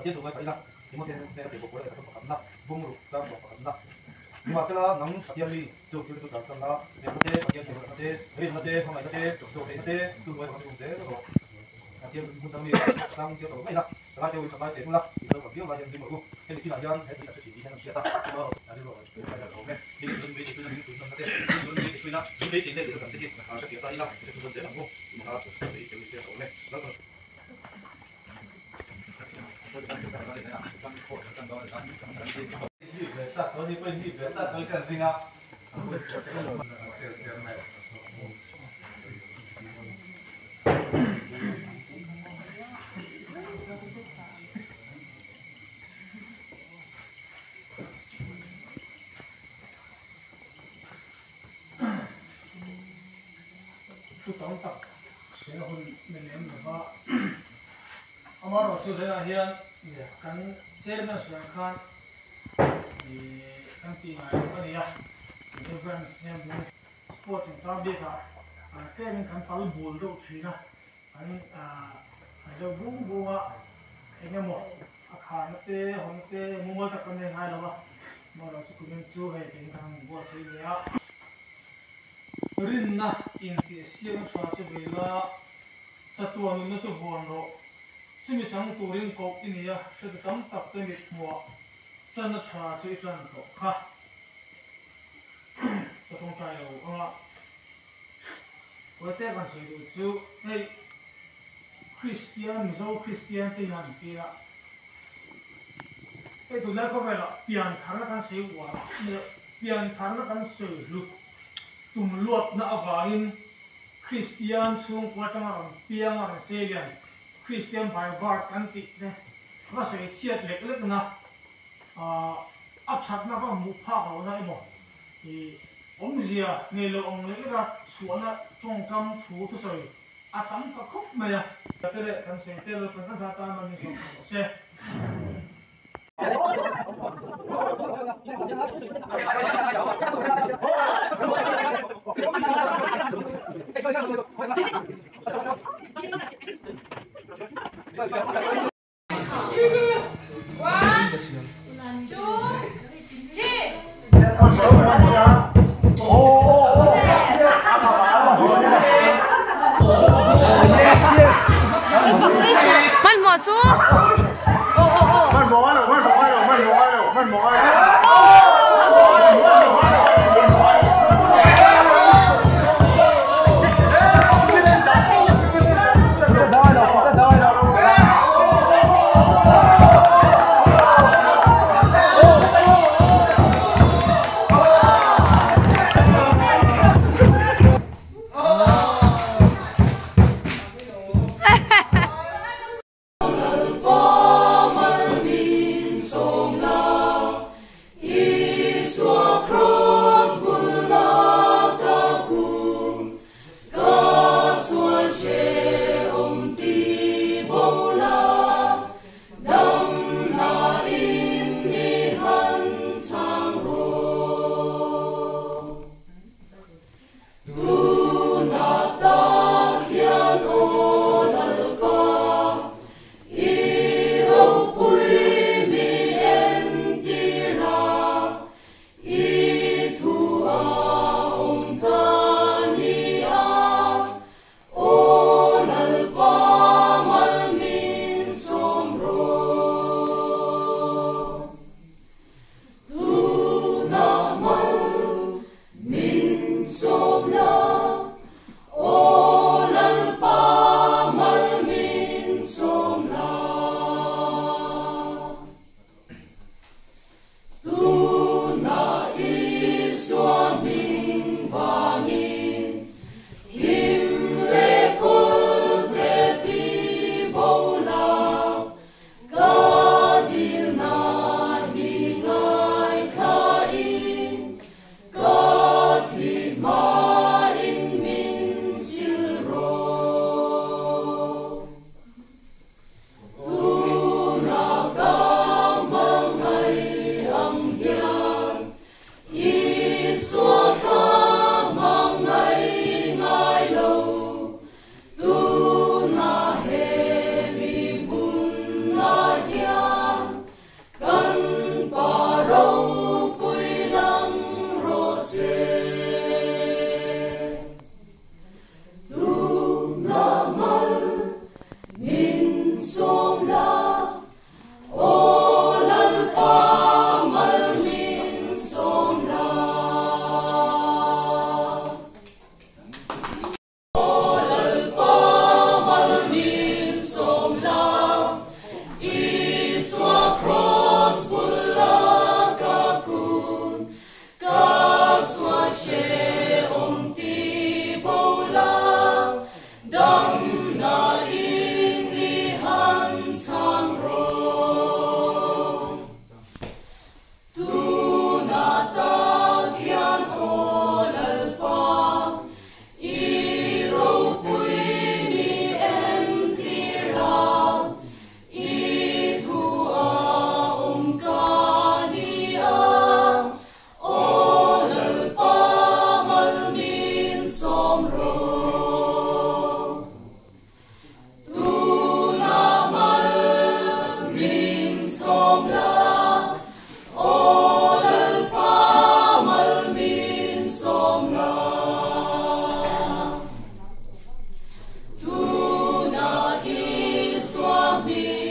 接着我睇啦，點我聽呢個地步過嚟，咁咁啦，幫我揸落咁啦。你話先啦，能實際里就叫做賺身啦，你嗰啲實際叫嗰啲，你嗰啲同埋嗰啲做你嗰啲，都會同你用者嗰個。Dia mengundang dia datang dia tahu lah setelah dia ucapkan cek lah kita bagi lah yang dimau jadi sila jalan jadi tak jadi yang siapa kalau ada loh ada loh kan jadi belum bisa itu nanti belum nanti belum bisa itu nak belum bisa itu kan jadi harus kita hilang kita sudah jalan go malah jadi itu bisa tahu nih lalu biasa kalau di pun biasa kalau kan tinggal tổng tập sẽ là hồi mình em đượcว่าเอามาเราสุดเลยเฮียนเนี่ยกันเจ้าเนี่ยส่วนข้างกันปีใหม่ก็เนี่ยเดี๋ยวกันเนี่ยบุญสปอร์ตของชาวเด็กอ่ะแค่เป็นกันตัลบูลรูปทีนะอันเดี๋ยวบุ้งบัวไอ้เนี่ยหมดอาคารเตะห้องเตะมุมตะกันเนี่ยให้แล้ววะมาเราสุขุมจูให้เป็นทางบัวสีเนี่ยรินนะอินที่เสียงชาจะเวลาจะตัวนึงจะบวนโรซึ่งมีจังตัวรินกบอินเนียจะต้องตัดเต็มหัวจันชาจะจันโตค่ะจะต้องใจเราว่าแต่กันสิดูจูไอ้คริสเตียนมิโซคริสเตียนที่นั่นที่ละไอ้ตัวแรกก็ไปละเปลี่ยนฐานะกันสิวะเนี่ยเปลี่ยนฐานะกันสื่อลุกตุ่มลวดน่าว่าอินคริสเตียนช่วงกว่าจะมาเปียงอะไรเสียนคริสเตียนไบเบิลกันติดเนี่ยก็เสียเชียดเล็กๆนะอับชัดนะก็มุภาพเราได้หมดผมเสียในโลกนี้ก็สวนนะจงกำถูทุสอยอาตั้มก็คุบมาเนี่ยแต่เรื่องการเสียเตลเป็นการสาตามันมีสองเสียมันหมดสู้มันบอกแล้วโอ้ mi